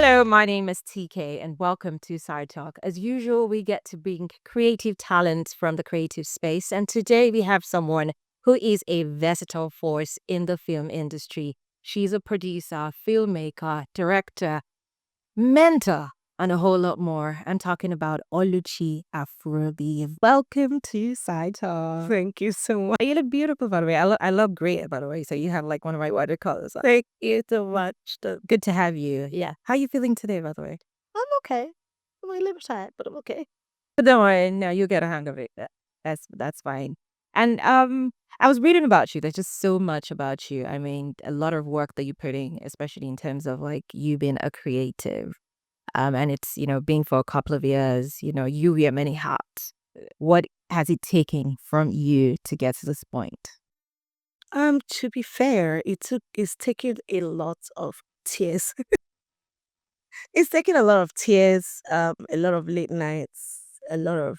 Hello, my name is TK, and welcome to Side Talk. As usual, we get to bring creative talent from the creative space, and today we have someone who is a versatile force in the film industry. She's a producer, filmmaker, director, mentor, and a whole lot more. I'm talking about Oluchi Afrobi. Welcome to Side Talk. Thank you so much. You look beautiful, by the way. I love gray, by the way. So you have like one of my watercolors. Thank you so much. Good to have you. Yeah. How are you feeling today, by the way? I'm okay. I'm a little tired, but I'm okay. But don't worry, no, you'll get a hang of it. That's fine. And I was reading about you. There's just so much about you. I mean, a lot of work that you're putting, especially in terms of like you being a creative. And it's, being for a couple of years, you wear many hats. What has it taken from you to get to this point? To be fair, it's taken a lot of tears. It's taken a lot of tears, a lot of late nights, a lot of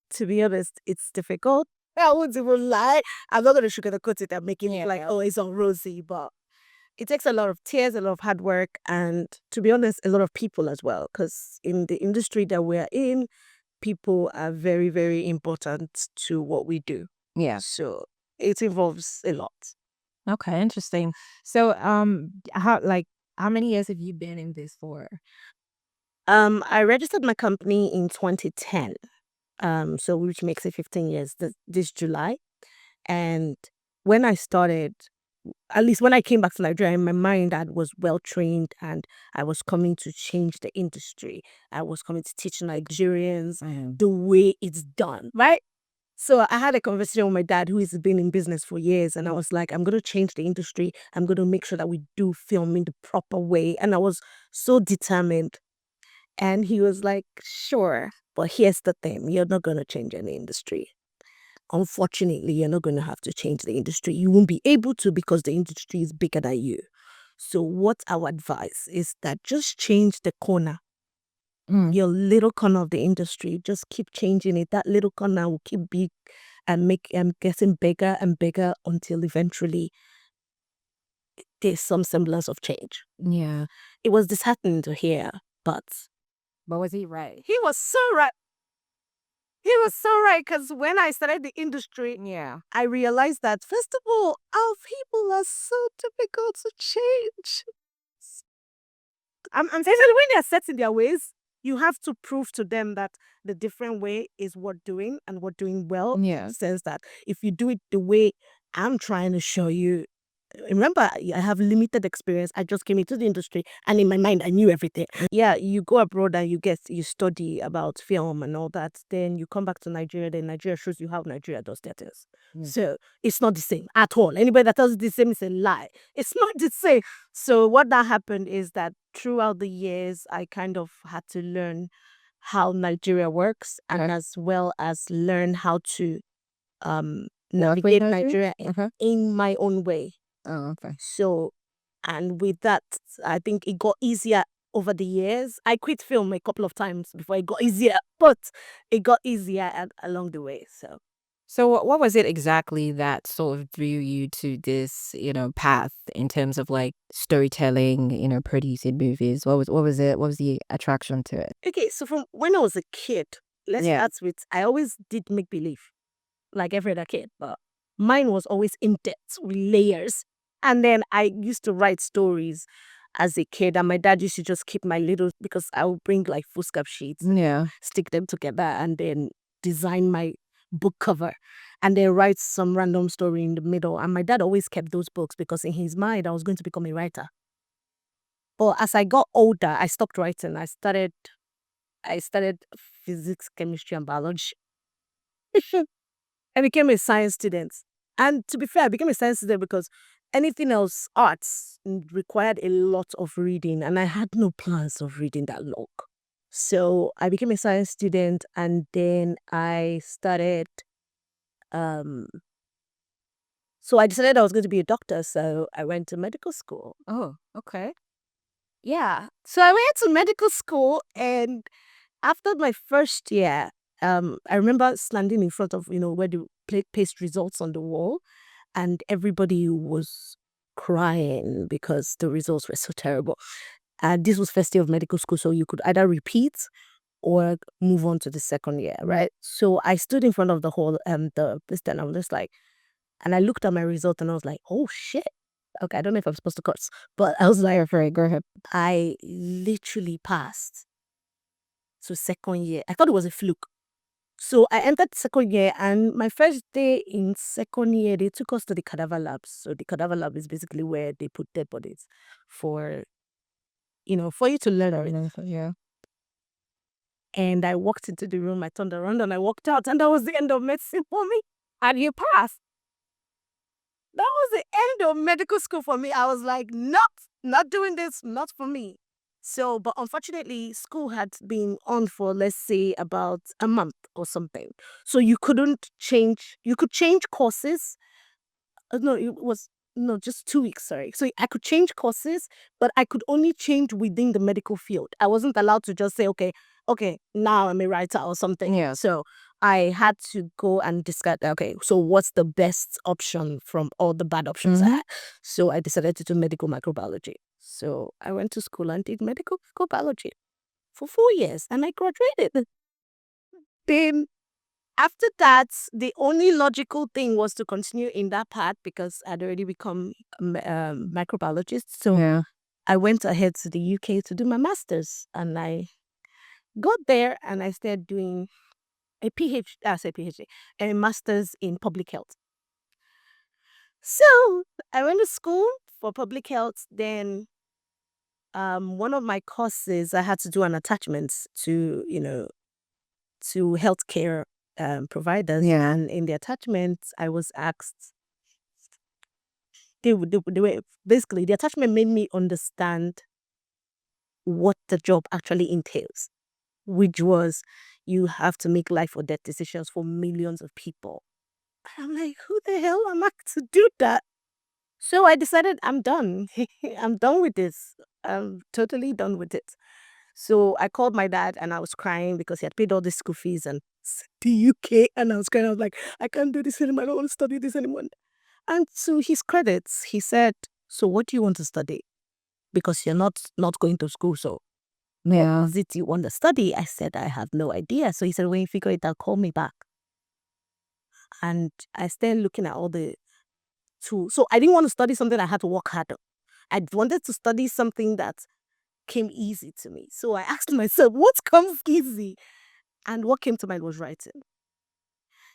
to be honest, it's difficult. I won't even lie. I'm not gonna sugarcoat it and make it look like, oh, it's all rosy, but it takes a lot of tears, a lot of hard work, and to be honest, a lot of people as well. Because in the industry that we're in, people are very, very important to what we do. Yeah. So it involves a lot. Okay, interesting. So, how many years have you been in this for? I registered my company in 2010. So which makes it 15 years this July. And when I started, at least when I came back to Nigeria, in my mind, I was well trained and I was coming to change the industry. I was coming to teach Nigerians the way it's done, right? So I had a conversation with my dad, who has been in business for years, and I was like, I'm going to change the industry. I'm going to make sure that we do film in the proper way. And I was so determined. And he was like, sure, but here's the thing. You're not going to change any industry. Unfortunately, you're not going to have to change the industry. You won't be able to because the industry is bigger than you. So what our advice is that just change the corner, your little corner of the industry. Just keep changing it. That little corner will keep big and getting bigger and bigger until eventually there's some semblance of change. Yeah. It was disheartening to hear, but Was he right? he was so right. He was so right, because when I started the industry, Yeah. I realized that, first of all, our people are so difficult to change. I'm saying that when they're set in their ways, you have to prove to them that the different way is worth doing and worth doing well. Yeah. Says that if you do it the way I'm trying to show you, remember, I have limited experience. I just came into the industry, and in my mind, I knew everything. Yeah, you go abroad and you study about film and all that. Then you come back to Nigeria. Then Nigeria shows you how Nigeria does their things. So it's not the same at all. Anybody that tells you the same is a lie. It's not the same. So what that happened is that throughout the years, I kind of had to learn how Nigeria works, and as well as learn how to navigate Nigeria in my own way. Oh, okay. So, and with that, I think it got easier over the years. I quit film a couple of times before it got easier, but it got easier along the way. So what was it exactly that sort of drew you to this, path in terms of like storytelling, producing movies? What was it? What was the attraction to it? Okay, so from when I was a kid, let's start with, I always did make believe, like every other kid, but mine was always in depth with layers. And then I used to write stories as a kid, and my dad used to just keep my little, because I would bring like foolscap sheets, stick them together, and then design my book cover, and then write some random story in the middle. And my dad always kept those books because in his mind, I was going to become a writer. But as I got older, I stopped writing. I studied physics, chemistry, and biology. I became a science student. And to be fair, I became a science student because anything else, arts, required a lot of reading, and I had no plans of reading that long. So I became a science student, and then I started, so I decided I was going to be a doctor, so I went to medical school. Oh, okay. Yeah. So I went to medical school, and after my first year, I remember standing in front of, where they paste results on the wall, and everybody was crying because the results were so terrible. And this was first year of medical school, so you could either repeat or move on to the second year, right? So I stood in front of the whole the this and I was just like, and I looked at my result and I was like, oh shit. Okay, I don't know if I'm supposed to curse, but I was like, Afraid. Go ahead. I literally passed. So second year, I thought it was a fluke. So I entered second year, and my first day in second year, they took us to the cadaver labs. So the cadaver lab is basically where they put dead bodies for, for you to learn everything. Yeah. And I walked into the room, I turned around and I walked out, and that was the end of medicine for me. And you passed. That was the end of medical school for me. I was like, not doing this, not for me. So, but unfortunately, school had been on for, let's say, about a month or something. So you couldn't change, you could change courses. No, it was, no, just 2 weeks, sorry. So I could change courses, but I could only change within the medical field. I wasn't allowed to just say, okay, now I'm a writer or something. Yeah. So I had to go and discuss, okay, so what's the best option from all the bad options I had? So I decided to do medical microbiology. So I went to school and did medical microbiology for 4 years and I graduated. Then after that, the only logical thing was to continue in that path because I'd already become a microbiologist. So Yeah. I went ahead to the UK to do my master's, and I got there and I started doing a PhD, a master's in public health. So I went to school for public health. Then one of my courses, I had to do an attachment to, to healthcare providers. Yeah. And in the attachment, I was asked, they were basically, the attachment made me understand what the job actually entails, which was you have to make life or death decisions for millions of people. And I'm like, who the hell am I to do that? So I decided I'm done. I'm done with this. I'm totally done with it. So I called my dad and I was crying because he had paid all the school fees and the UK, and I was crying. I was like, I can't do this anymore. I don't want to study this anymore. And to his credits, he said, so what do you want to study? Because you're not going to school, so Yeah. what is it you want to study? I said, I have no idea. So he said, when you figure it out, call me back. And I started looking at all the tools. So I didn't want to study something I had to work hard on. I wanted to study something that came easy to me. So I asked myself, what comes easy? And what came to mind was writing.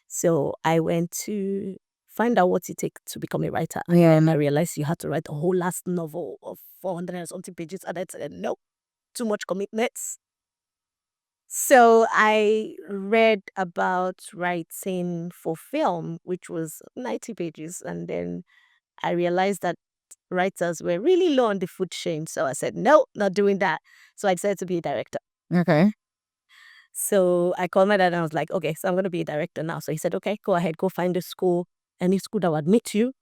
So I went to find out what it takes to become a writer. Yeah. And I realized you had to write a whole last novel of 400 and something pages. And I said, no, too much commitments. So I read about writing for film, which was 90 pages. And then I realized that writers were really low on the food chain. So I said, no, not doing that. So I decided to be a director. Okay. So I called my dad and I was like, okay, so I'm going to be a director now. So he said, okay, go ahead, go find a school, any school that will admit you,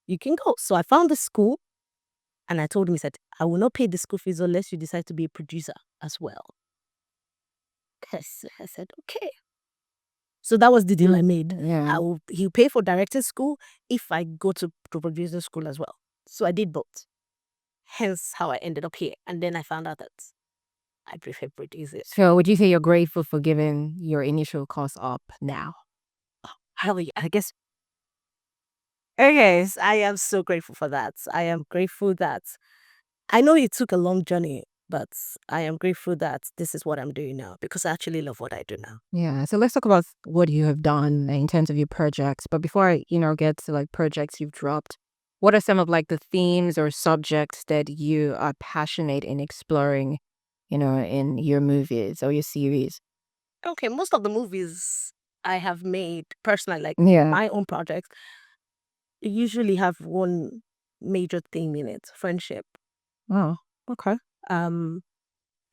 you can go. So I found the school and I told him, he said, I will not pay the school fees unless you decide to be a producer as well. Yes, I said, okay. So that was the deal I made. Yeah. He'll pay for director school if I go to producer school as well. So I did both. Hence how I ended up here. And then I found out that I prefer producer. So would you say you're grateful for giving your initial cost up now? Hell yeah, I guess. Yes, I am so grateful for that. I am grateful that I know it took a long journey, but I am grateful that this is what I'm doing now because I actually love what I do now. Yeah. So let's talk about what you have done in terms of your projects. But before I, get to like projects you've dropped, what are some of like the themes or subjects that you are passionate in exploring, in your movies or your series? Okay, most of the movies I have made personally, like Yeah. my own projects, usually have one major theme in it: friendship. Oh, okay. Um,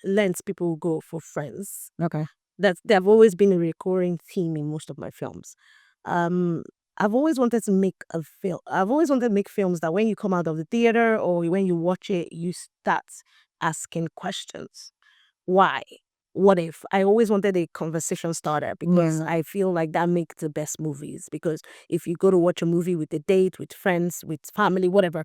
lengths people go for friends. Okay. They've always been a recurring theme in most of my films. Um, I've always wanted to make a film. I've always wanted to make films that when you come out of the theater or when you watch it, you start asking questions. Why? What if? I always wanted a conversation starter because Yeah. I feel like that makes the best movies. Because if you go to watch a movie with a date, with friends, with family, whatever,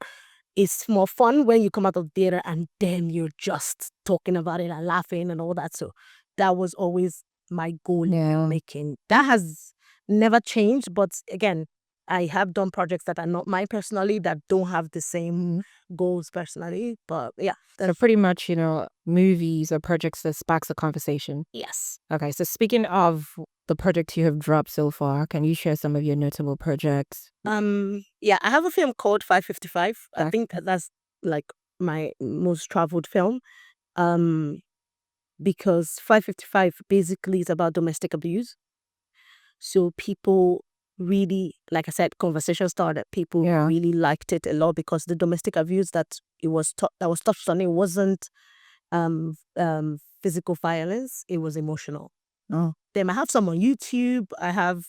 it's more fun when you come out of theater and then you're just talking about it and laughing and all that. So that was always my goal in making. That has never changed, but again, I have done projects that are not mine personally, that don't have the same goals personally. But yeah. So pretty much, movies or projects that sparks a conversation. Yes. Okay, so speaking of the projects you have dropped so far, can you share some of your notable projects? Yeah, I have a film called 555. I think that's like my most traveled film. Um, because 555 basically is about domestic abuse. So people really, like I said, conversation started. People really liked it a lot because the domestic abuse that that was touched on, it wasn't physical violence, it was emotional. Oh. Then I have some on YouTube. I have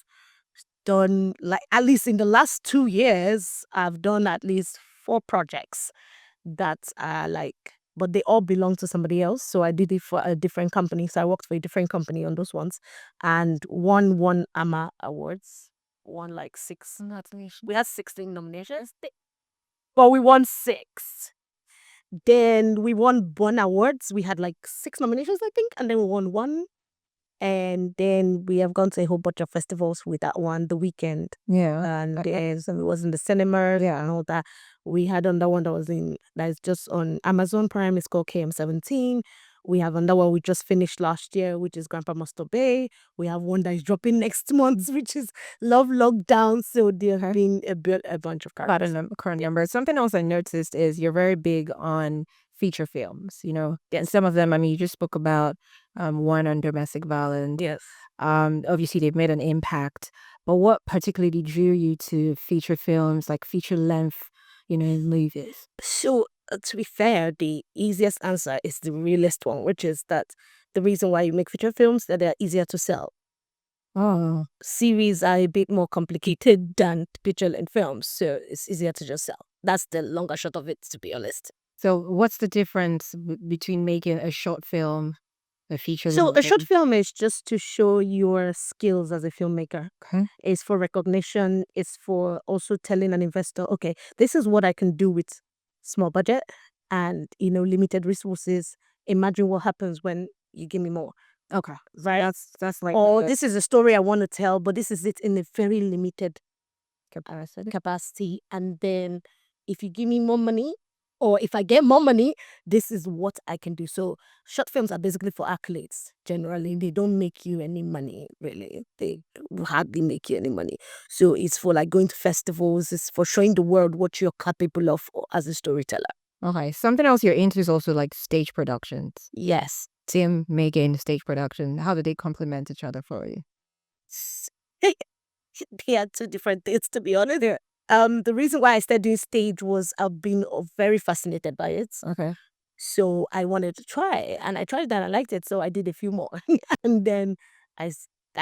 done, like, at least in the last 2 years, I've done at least 4 projects that are like, but they all belong to somebody else. So I did it for a different company. So I worked for a different company on those ones, and won AMA awards. Won like 6. We had 16 nominations, but we won 6. Then we won Bon Awards. We had like 6 nominations, I think, and then we won 1. And then we have gone to a whole bunch of festivals with that one, The Weekend. Yeah. And it was in the cinemas and all that. We had another one that is just on Amazon Prime. It's called KM17. We have another one we just finished last year, which is Grandpa Must Obey. We have one that is dropping next month, which is Love Lockdown. So there have been a bunch of Quite characters. a current number. Something else I noticed is you're very big on feature films, and some of them, I mean, you just spoke about one on domestic violence. Yes. Obviously they've made an impact, but what particularly drew you to feature films, like feature length, movies? So, to be fair, the easiest answer is the realest one, which is that the reason why you make feature films, that they're easier to sell. Oh. Series are a bit more complicated than feature length films, so it's easier to just sell. That's the longer short of it, to be honest. So what's the difference between making a short film, a feature So a short length? film is just to show your skills as a filmmaker. Okay. It's for recognition. It's for also telling an investor, okay, this is what I can do with small budget and limited resources. Imagine what happens when you give me more. Okay. Right? That's like Or this is a story I want to tell, but this is it in a very limited capacity. And then if you give me more money, or if I get more money, this is what I can do. So short films are basically for accolades. Generally, they don't make you any money, really. They hardly make you any money. So it's for like going to festivals. It's for showing the world what you're capable of as a storyteller. Okay. Something else you're into is also like stage productions. Yes. Tim, Megan, stage production. How do they complement each other for you? They are two different things, to be honest. The reason why I started doing stage was I've been very fascinated by it. Okay. So I wanted to try, and I tried that. I liked it, so I did a few more, and then I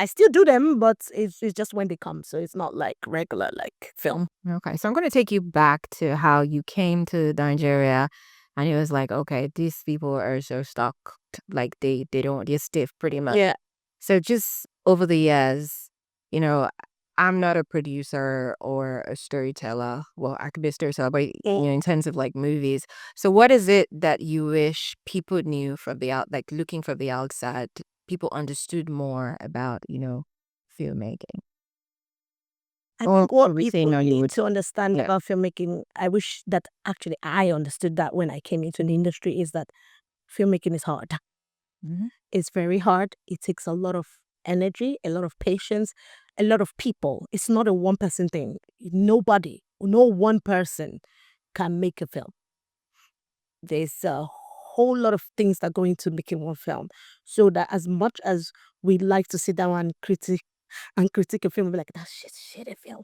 still do them, but it's just when they come. So it's not like regular like film. Okay. So I'm going to take you back to how you came to Nigeria, and it was like, okay, these people are so stuck. Like they're stiff pretty much. Yeah. So just over the years, you know, I'm not a producer or a storyteller. Well, I could be a storyteller, but in terms of like movies. So what is it that you wish people knew from like looking from the outside, people understood more about, filmmaking? I Or think what everything people on you need would. to understand Yeah. about filmmaking, I wish that actually I understood that when I came into the industry, is that filmmaking is hard. Mhm. It's very hard. It takes a lot of energy, a lot of patience, a lot of people. It's not a one person thing. No one person can make a film. There's a whole lot of things that go into making one film. So that as much as we like to sit down and critique a film, we'll be like, that's shit a film.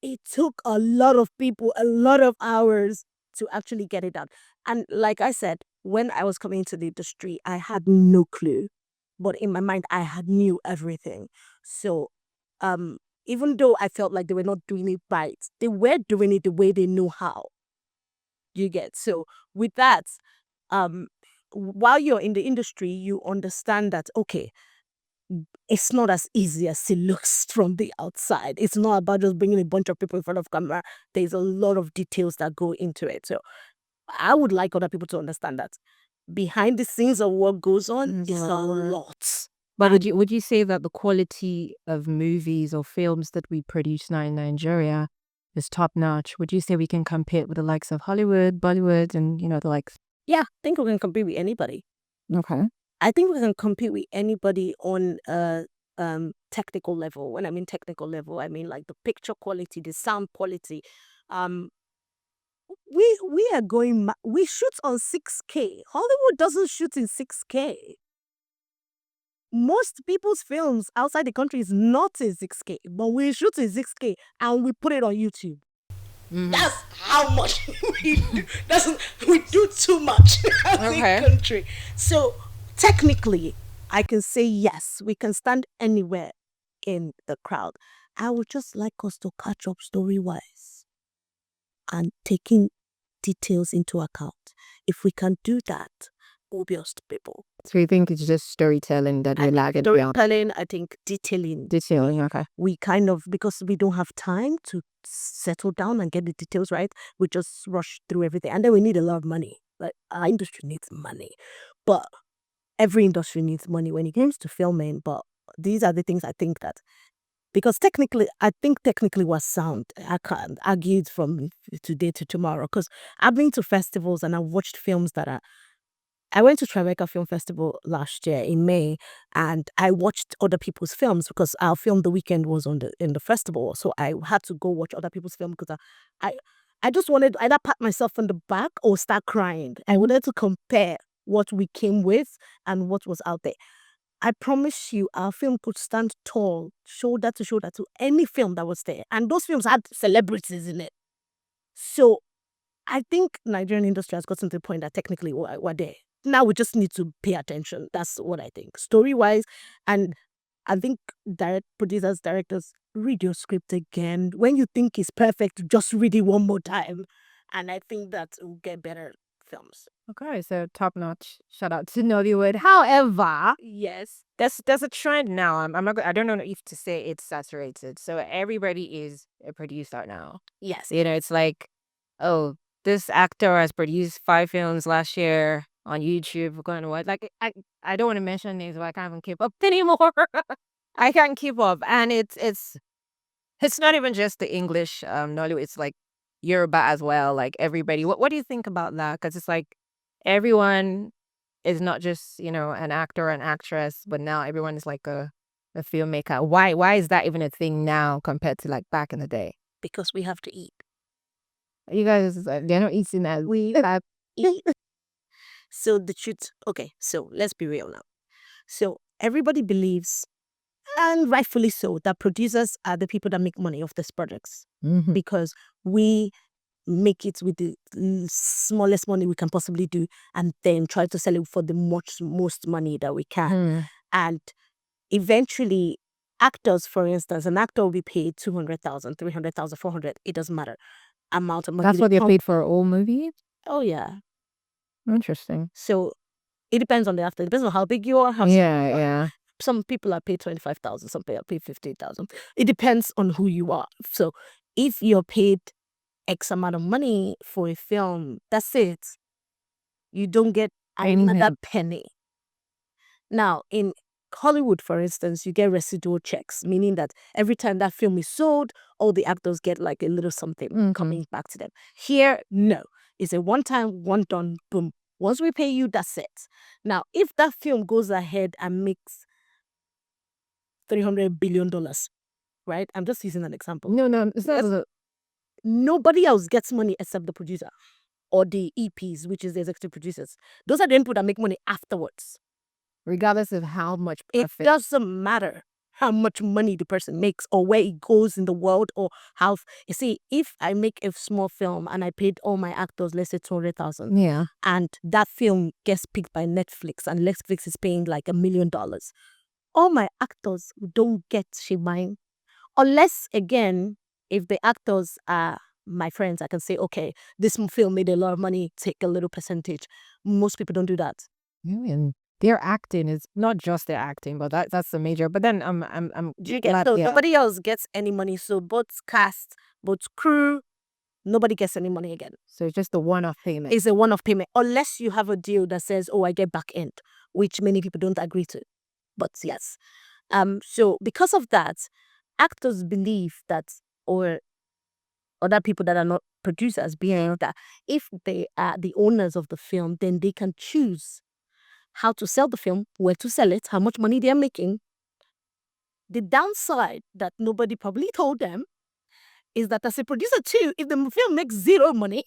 It took a lot of people, a lot of hours to actually get it done. And like I said, when I was coming into the industry, I had no clue. But in my mind, I had knew everything. So um, even though I felt like they were not doing it right, they were doing it the way they knew how. You get. So with that, um, while you're in the industry, you understand that, okay, it's not as easy as it looks from the outside. It's not about just bringing a bunch of people in front of camera. There's a lot of details that go into it. So I would like other people to understand that behind the scenes of what goes on is a lot. But would you say that the quality of movies or films that we produce now in Nigeria is top notch? Would you say we can compare it with the likes of Hollywood, Bollywood, and the likes? Yeah, I think we can compete with anybody. Okay. I think we can compete with anybody on technical level. When I mean technical level, I mean like the picture quality, the sound quality. Um, we are going. We shoot on 6K. Hollywood doesn't shoot in 6K. Most people's films outside the country is not in 6K, but we shoot in 6K and we put it on YouTube. That's how much we do. We do too much as Okay. a country. So technically, I can say yes, we can stand anywhere in the crowd. I would just like us to catch up story wise and taking details into account. If we can do that, we'll be unstoppable. So you think it's just storytelling that we're lagging behind? Storytelling, I think detailing. Detailing, okay. We kind of, because we don't have time to settle down and get the details right, we just rush through everything. And then we need a lot of money. Like, our industry needs money. But every industry needs money when it comes to filming. But these are the things I think that, because I think technically we're sound. I can't argue it from today to tomorrow. Because I've been to festivals and I've watched films that are, I went to Tribeca Film Festival last year in May, and I watched other people's films because our film The Weekend was in the festival. So I had to go watch other people's film because I just wanted to either pat myself on the back or start crying. I wanted to compare what we came with and what was out there. I promise you, our film could stand tall, shoulder to any film that was there. And those films had celebrities in it. So I think Nigerian industry has gotten to the point that technically we're there. Now we just need to pay attention. That's what I think. Story-wise, and I think producers, directors, read your script again. When you think it's perfect, just read it one more time. And I think that will get better films. Okay, so top notch. Shout out to Nollywood. However, Yes. there's a trend now. I'm not. I don't know if to say it's saturated. So everybody is a producer now. Yes. It's like, oh, this actor has produced 5 films last year on YouTube. We're going to what? Like, I don't want to mention names, but I can't even keep up anymore. I can't keep up, and it's not even just the English Nollywood. It's like Yoruba as well. Like everybody. What do you think about that? Because it's like everyone is not just an actor or an actress, but now everyone is like a filmmaker. Why is that even a thing now compared to like back in the day? Because we have to eat. You guys, they're not eating as We have eat. So the truth, okay, so let's be real now. So everybody believes, and rightfully so, that producers are the people that make money off these projects because we make it with the smallest money we can possibly do and then try to sell it for the most money that we can. And eventually, actors, for instance, an actor will be paid 200,000, 300,000, 400. It doesn't matter. Amount of money. That's what they're paid for all movies? Oh, yeah. Interesting. So it depends on the actor. It depends on how big you are. How small you are. Yeah. Some people are paid 25,000. Some people are paid 15,000. It depends on who you are. So if you're paid X amount of money for a film, that's it. You don't get another penny. Now, in Hollywood, for instance, you get residual checks, meaning that every time that film is sold, all the actors get like a little something coming back to them. Here, no. It's a one time, one done, boom. Once we pay you, that's it. Now, if that film goes ahead and makes $300 billion, right? I'm just using an example. No, it's not. Nobody else gets money except the producer or the EPs, which is the executive producers. Those are the people that make money afterwards. Regardless of how much profit. It doesn't matter how much money the person makes or where it goes in the world or how. You see, if I make a small film and I paid all my actors, let's say 200,000, Yeah, and that film gets picked by Netflix and Netflix is paying like $1 million, all my actors don't get shebang. Unless, again, if the actors are my friends, I can say, okay, this film made a lot of money, take a little percentage. Most people don't do that. Their acting is not just their acting, but that's the major. But then I'm Do you get glad. so Yeah. nobody else gets any money? So both cast, both crew, nobody gets any money again. So it's just the one-off payment. It's a one-off payment, unless you have a deal that says, "Oh, I get back end," which many people don't agree to. But yes, so because of that, actors believe that, or other people that are not producers believe that if they are the owners of the film, then they can choose how to sell the film, where to sell it, how much money they are making. The downside that nobody probably told them is that as a producer too, if the film makes zero money,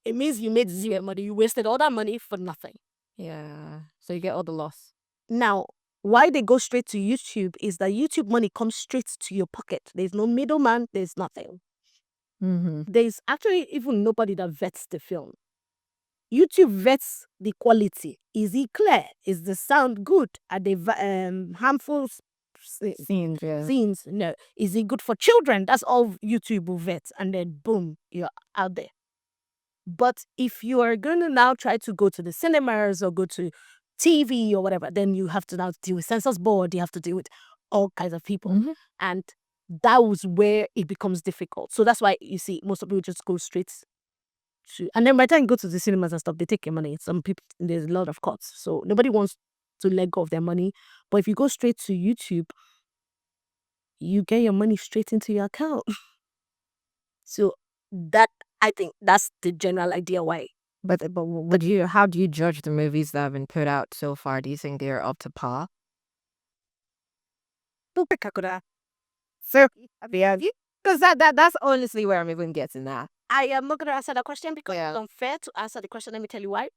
it means you made zero money. You wasted all that money for nothing. Yeah. So you get all the loss. Now, why they go straight to YouTube is that YouTube money comes straight to your pocket. There's no middleman, there's nothing. Mm-hmm. There's actually even nobody that vets the film. YouTube vets the quality. Is it clear? Is the sound good? Are they harmful Scenes, yeah. scenes? No. Is it good for children? That's all YouTube will vet. And then boom, you're out there. But if you are going to now try to go to the cinemas or go to TV or whatever, then you have to now deal with censors board. You have to deal with all kinds of people. Mhm. And that was where it becomes difficult. So that's why you see most of people just go straight to, and then by the time you go to the cinemas and stuff, they take your money. Some people, there's a lot of cuts. So nobody wants to let go of their money. But if you go straight to YouTube, you get your money straight into your account. So that, I think that's the general idea why. But how do you judge the movies that have been put out so far? Do you think they're up to par? So yeah, because that's honestly where I'm even getting that. I am not going to answer that question because Yeah. it's unfair to answer the question. Let me tell you why.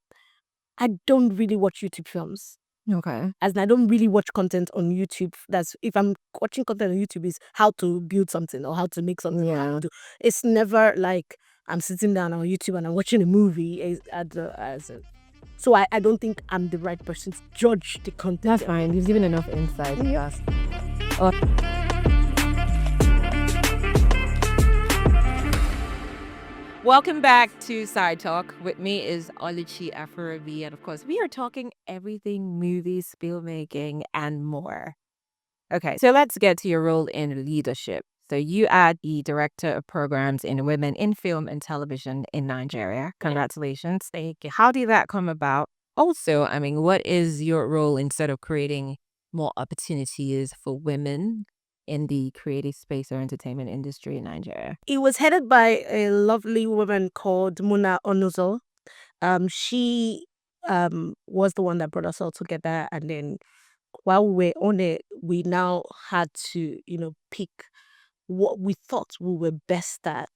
I don't really watch YouTube films. Okay. As in, I don't really watch content on YouTube. That's, if I'm watching content on YouTube, is how to build something or how to make something. Yeah. It's never like I'm sitting down on YouTube and I'm watching a movie so I don't think I'm the right person to judge the content. That's fine. You've given enough insight. Yeah. Welcome back to Side Talk. With me is Oluchi Afurabi, and of course, we are talking everything movies, filmmaking, and more. Okay, so let's get to your role in leadership. So you are the director of programs in women in film and television in Nigeria. Congratulations. Thank you. How did that come about? Also, I mean, what is your role instead of creating more opportunities for women in the creative space or entertainment industry in Nigeria? It was headed by a lovely woman called Muna Onuzo. She was the one that brought us all together, and then while we're on it, we now had to, pick what we thought we were best at.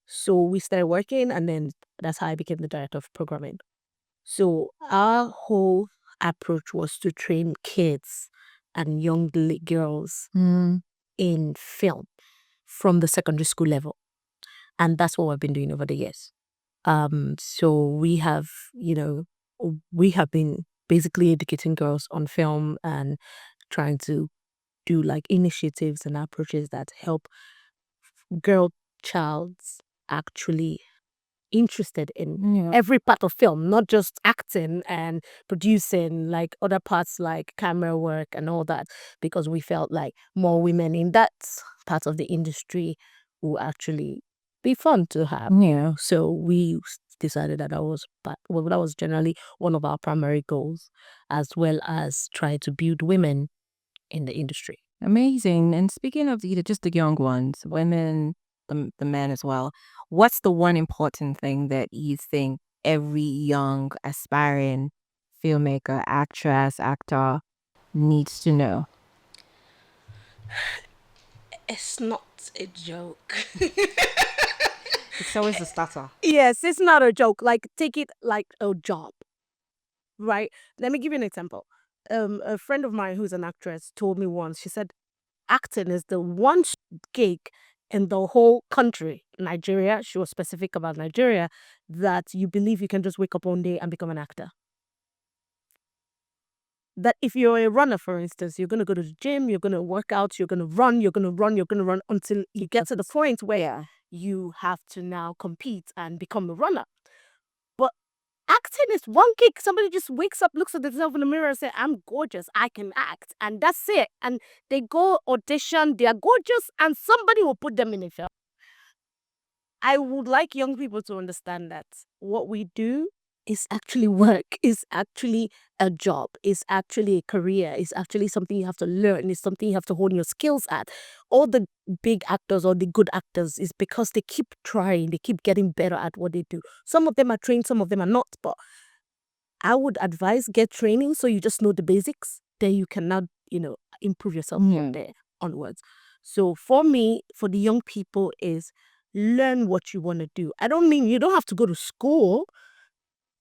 So we started working, and then that's how I became the director of programming. So our whole approach was to train kids and young girls in film from the secondary school level. And that's what we've been doing over the years. So we have, we have been basically educating girls on film and trying to do like initiatives and approaches that help girl childs actually interested in every part of film, not just acting and producing, like other parts like camera work and all that, because we felt like more women in that part of the industry will actually be fun to have. Yeah. So we decided that that was generally one of our primary goals, as well as try to build women in the industry. Amazing. And speaking of just the young ones, women, the men as well, what's the one important thing that you think every young aspiring filmmaker, actress, actor needs to know? It's not a joke. It's always the starter. Yes, it's not a joke. Like, take it like a job, right? Let me give you an example. A friend of mine who's an actress told me once, she said, acting is the one gig in the whole country, Nigeria, she was specific about Nigeria, that you believe you can just wake up one day and become an actor. That if you're a runner, for instance, you're going to go to the gym, you're going to work out, you're going to run, you're going to run, you're going to run until you get to the point where you have to now compete and become a runner. But acting is one kick. Somebody just wakes up, looks at themselves in the mirror and say, I'm gorgeous, I can act. And that's it. And they go audition, they are gorgeous, and somebody will put them in a film. I would like young people to understand that what we do is actually work, is actually a job, is actually a career, is actually something you have to learn, is something you have to hone your skills at. All the big actors or the good actors is because they keep trying, they keep getting better at what they do. Some of them are trained, some of them are not, but I would advise get training so you just know the basics. Then you can now, improve yourself from there onwards. So for me, for the young people is learn what you want to do. I don't mean you don't have to go to school.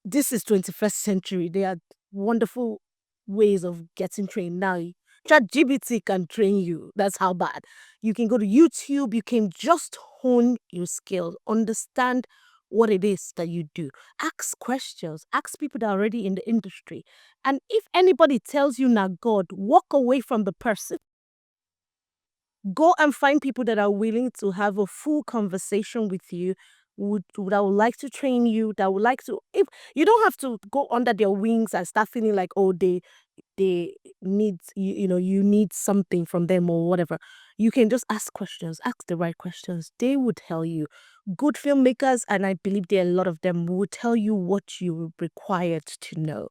This is 21st century. There are wonderful ways of getting trained now. ChatGPT can train you. That's how bad. You can go to YouTube. You can just hone your skills. Understand what it is that you do. Ask questions. Ask people that are already in the industry. And if anybody tells you not God, walk away from the person. Go and find people that are willing to have a full conversation with you, that would like to train you, that would like to, if you don't have to go under their wings and start feeling like, oh, they need you need something from them or whatever. You can just ask questions, ask the right questions. They would tell you. Good filmmakers, and I believe there are a lot of them, will tell you what you're required to know.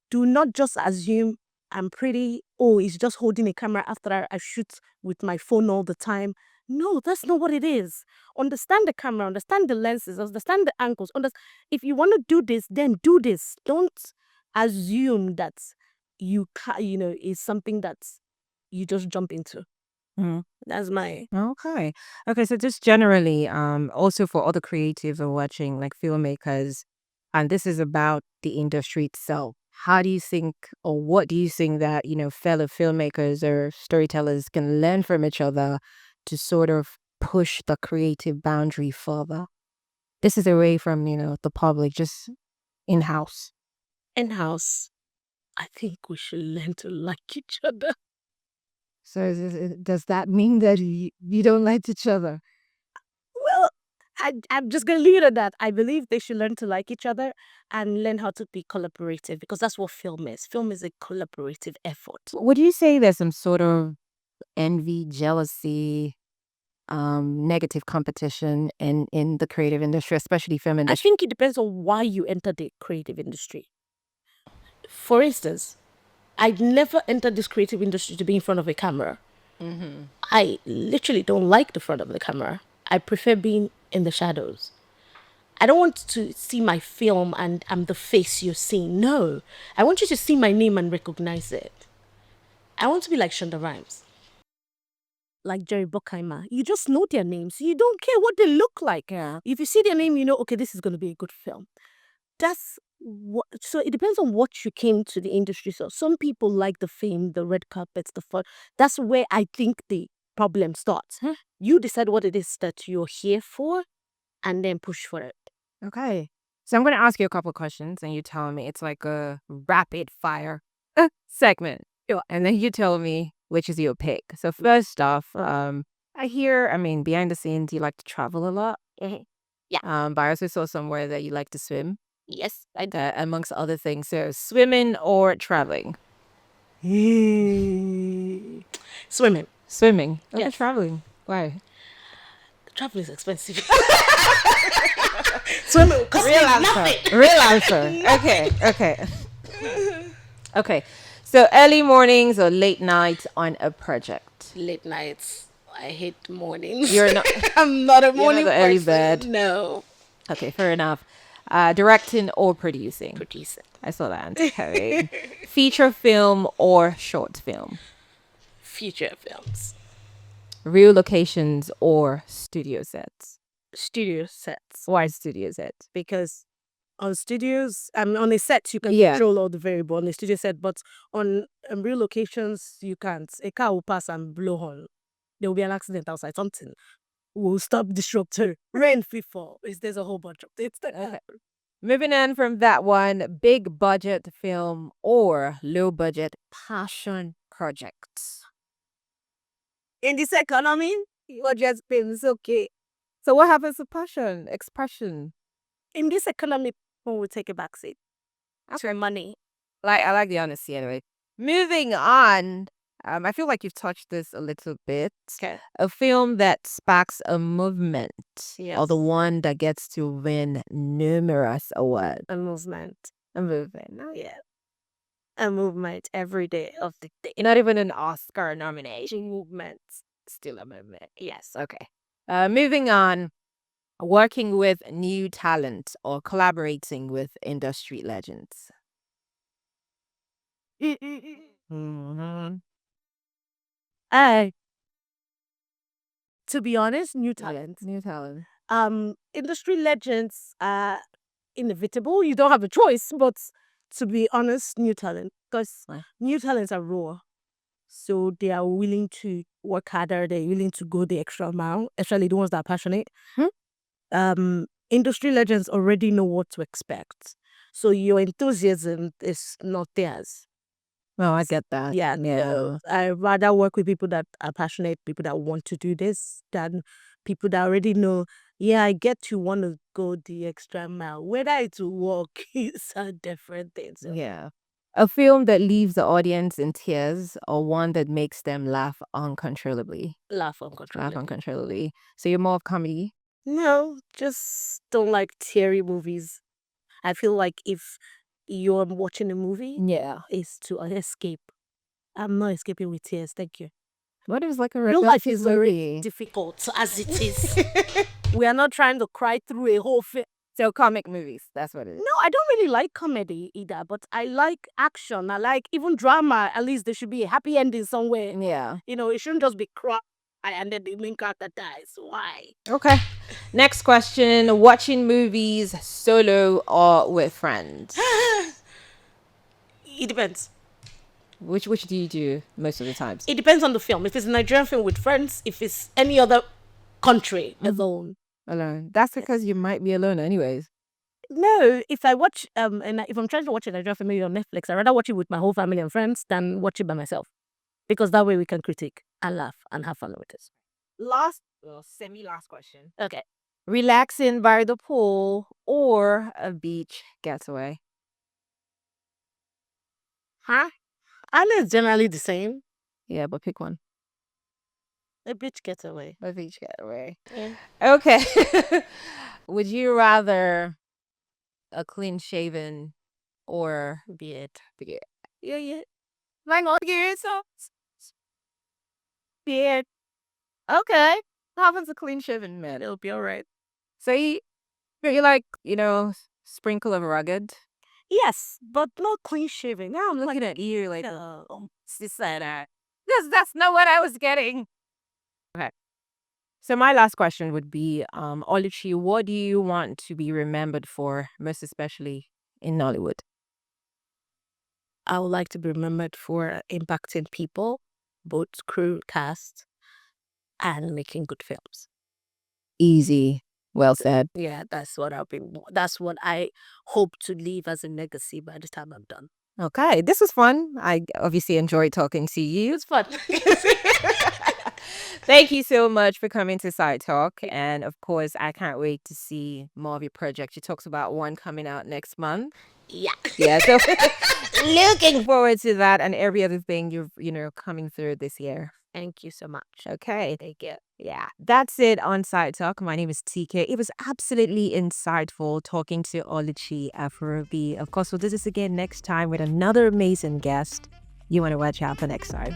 Do not just assume I'm pretty. Oh, he's just holding a camera after I shoot with my phone all the time. No, that's not what it is. Understand the camera, understand the lenses, understand the angles. If you want to do this, then do this. Don't assume that you can, is something that you just jump into. Mm. That's my Okay. Okay. So just generally, also for other creatives or watching like filmmakers, and this is about the industry itself. How do you think, or what do you think that, fellow filmmakers or storytellers can learn from each other to sort of push the creative boundary further? This is away from, the public, just in-house. in-house. I think we should learn to like each other. So does that mean that you don't like each other? Well, I'm just going to leave it at that. I believe they should learn to like each other and learn how to be collaborative, because that's what film is. Film is a collaborative effort. Would you say there's some sort of envy, jealousy, negative competition in the creative industry, especially film I industry? think it depends on why you enter the creative industry. For instance, I'd never entered this creative industry to be in front of a camera. I literally don't like the front of the camera. I prefer being in the shadows. I don't want to see my film and I'm the face you're seeing. No. I want you to see my name and recognize it. I want to be like Shonda Rhimes, like Jerry Bruckheimer. You just know their names. You don't care what they look like. Yeah. If you see their name, you know, okay, this is going to be a good film. That's what. So it depends on what you came to the industry. So some people like the fame, the red carpets, the fun. That's where I think the problem starts. You decide what it is that you're here for, and then push for it. Okay. So I'm going to ask you a couple of questions and you tell me. It's like a rapid fire segment. Sure. And then you tell me which is your pick. So first off, I mean, behind the scenes, you like to travel a lot. Yeah. But I also saw somewhere that you like to swim, Yes, I do. amongst other things. So swimming or traveling? Swimming. Swimming. Okay, Yes. traveling. Why? Travel is expensive. Swimming will cost me nothing. Real answer. Okay. Okay. Okay. So early mornings or late nights on a project? Late nights. I hate mornings. You're not. I'm not a You're not morning the early person. bird. No. Okay, fair enough. Directing or producing? Producer. I saw that answer. Okay. Feature film or short film? Future films. Real locations or studio sets? Studio sets. Why studio sets? Because on studios, on a set, you can Yeah. control all the variable on a studio set, but on real locations, you can't. A car will pass and blow horn. There will be an accident outside. Something will stop disruptor. Rain, free fall. There's a whole bunch of things that happen. Moving on from that one, big budget film or low budget passion projects? In this economy, budget film is okay. So what happens to passion, expression? In this economy, Who would take a backseat Okay. to money? I like the honesty anyway. Moving on. I feel like you've touched this a little bit. Okay. A film that sparks a movement, or the Yes. one that gets to win numerous awards. A movement. A movement. Yeah. A movement every day of the day. Not even an Oscar nomination. Movement. Still a movement. Yes. Okay. Moving on. Working with new talent or collaborating with industry legends. Mhm. I, to be honest, new talent. New talent. Industry legends are inevitable. You don't have a choice, but to be honest, new talent. Because Why? new talents are raw. So they are willing to work harder, they're willing to go the extra mile, especially the ones that are passionate. Industry legends already know what to expect. So your enthusiasm is not theirs. Oh, I get that. Yeah, no. I rather work with people that are passionate, people that want to do this, than people that already know, yeah, I get to want to go the extra mile. Whether it will work is a different thing. So Yeah. A film that leaves the audience in tears or one that makes them laugh uncontrollably. laugh Laugh uncontrollably. uncontrollably. So you're more of comedy? No, just don't like teary movies. I feel like if you're watching a movie, Yeah. it's to escape. I'm not escaping with tears. Thank you. What is like a Real life is very movie? difficult as it is. We are not trying to cry through a whole film. So comic movies, that's what it is. No, I don't really like comedy either, but I like action. I like even drama. At least there should be a happy ending somewhere. Yeah. You know, it shouldn't just be cry and then the main character dies. Why? Okay. Next question. Watching movies solo or with friends? It depends. Which do you do most of the times? It depends on the film. If it's a Nigerian film with friends, if it's any other country alone. Alone. That's because you might be alone anyways. No, if I watch if I'm trying to watch a Nigerian film maybe on Netflix, I'd rather watch it with my whole family and friends than watch it by myself. Because that way we can critique and laugh and have fun with it. Semi-last question. Okay. Relaxing by the pool or a beach getaway? Huh? I know it's generally the same. Yeah, but pick one. A beach getaway. A beach getaway. Yeah. Okay. Would you rather a clean shaven or Beard. beard? Yeah. Like all years, so beard. Okay. Haven's a clean shaven man. It'll be alright. So you like, sprinkle of rugged? Yes, but not clean shaving. Now I'm looking at you like, This and that. that's not what I was getting. Okay. So my last question would be, Oluchi, what do you want to be remembered for, most especially in Nollywood? I would like to be remembered for impacting people, both crew, cast, and making good films. Easy. Well said. Yeah, that's what that's what I hope to leave as a legacy by the time I'm done. Okay, this was fun. I obviously enjoyed talking to you. It's fun. Thank you so much for coming to Side Talk. And of course, I can't wait to see more of your projects. You talked about one coming out next month. Yeah. Yeah, so looking forward to that and every other thing you're coming through this year. Thank you so much. Okay. Take care. Yeah, that's it on Side Talk. My name is TK. It was absolutely insightful talking to Oluchi Afrobi. Of course, we'll do this again next time with another amazing guest. You want to watch out for next time.